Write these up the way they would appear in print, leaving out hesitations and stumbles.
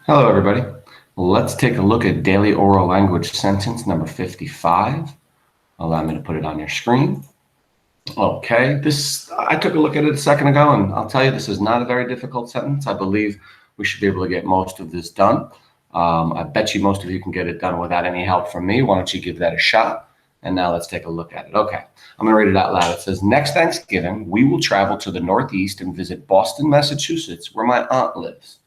Hello, everybody. Let's take a look at daily oral language sentence number 55. Allow me to put it on your screen. Okay, I took a look at it a second ago, and I'll tell you this is not a very difficult sentence. I believe we should be able to get most of this done. I bet you most of you can get it done without any help from me. Why don't you give that a shot? And now let's take a look at it. Okay, I'm going to read it out loud. It says, next Thanksgiving, we will travel to the Northeast and visit Boston, Massachusetts, where my aunt lives.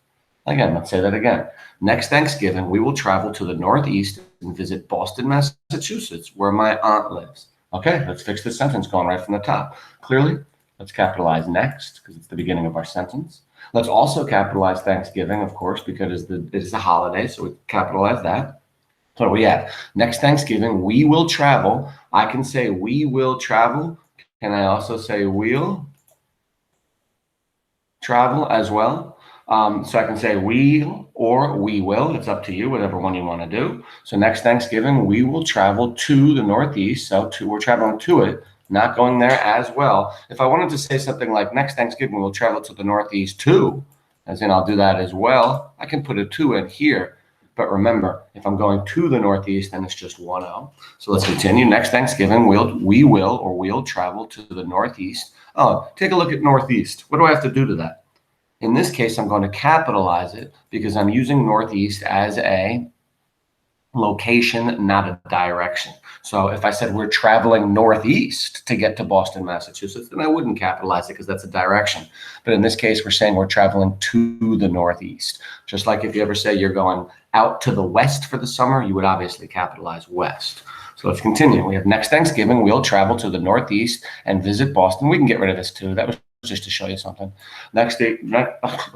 Again, let's say that again. Next Thanksgiving, we will travel to the Northeast and visit Boston, Massachusetts, where my aunt lives. Okay, let's fix this sentence going right from the top. Clearly, let's capitalize next because it's the beginning of our sentence. Let's also capitalize Thanksgiving, of course, because it is a holiday, so we capitalize that. So we have next Thanksgiving, we will travel. I can say we will travel. Can I also say we'll travel as well? So I can say we or we will. It's up to you, whatever one you want to do. So next Thanksgiving, we will travel to the Northeast. So we're traveling to it, not going there as well. If I wanted to say something like next Thanksgiving, we'll travel to the Northeast too, as in I'll do that as well. I can put a to in here. But remember, if I'm going to the Northeast, then it's just one O. So let's continue. Next Thanksgiving, we'll travel to the Northeast. Oh, take a look at Northeast. What do I have to do to that? In this case, I'm going to capitalize it because I'm using Northeast as a location, not a direction. So if I said we're traveling northeast to get to Boston, Massachusetts, then I wouldn't capitalize it because that's a direction. But in this case, we're saying we're traveling to the Northeast. Just like if you ever say you're going out to the west for the summer, you would obviously capitalize west. So let's continue. We have next Thanksgiving, we'll travel to the Northeast and visit Boston. We can get rid of this too. That was just to show you something. Let's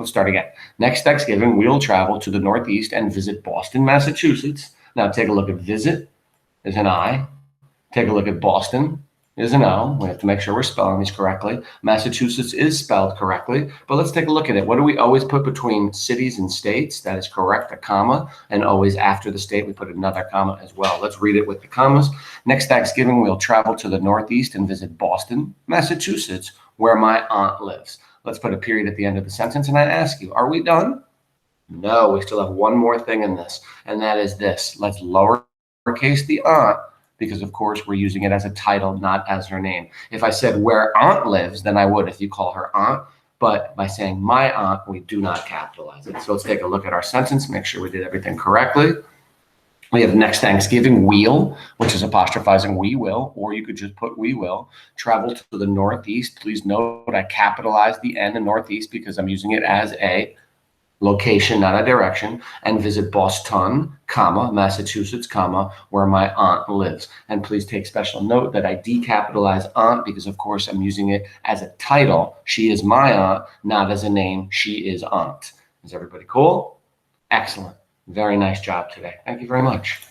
start again. Next Thanksgiving, we'll travel to the Northeast and visit Boston, Massachusetts. Now take a look at visit is an I. Take a look at Boston is an O. We have to make sure we're spelling these correctly. Massachusetts is spelled correctly, but let's take a look at it. What do we always put between cities and states? That is correct, a comma, and always after the state, we put another comma as well. Let's read it with the commas. Next Thanksgiving, we'll travel to the Northeast and visit Boston, Massachusetts, where my aunt lives. Let's put a period at the end of the sentence, and I ask you, are we done? No, we still have one more thing in this, and that is this. Let's lowercase the aunt because, of course, we're using it as a title, not as her name. If I said where aunt lives, then I would if you call her aunt. But by saying my aunt, we do not capitalize it. So let's take a look at our sentence, make sure we did everything correctly. We have next Thanksgiving, we'll, which is apostrophizing we will, or you could just put we will, travel to the Northeast. Please note I capitalized the N in Northeast because I'm using it as a location, not a direction, and visit Boston, comma, Massachusetts, comma, where my aunt lives. And please take special note that I decapitalize aunt because, of course, I'm using it as a title. She is my aunt, not as a name. She is aunt. Is everybody cool? Excellent. Very nice job today. Thank you very much.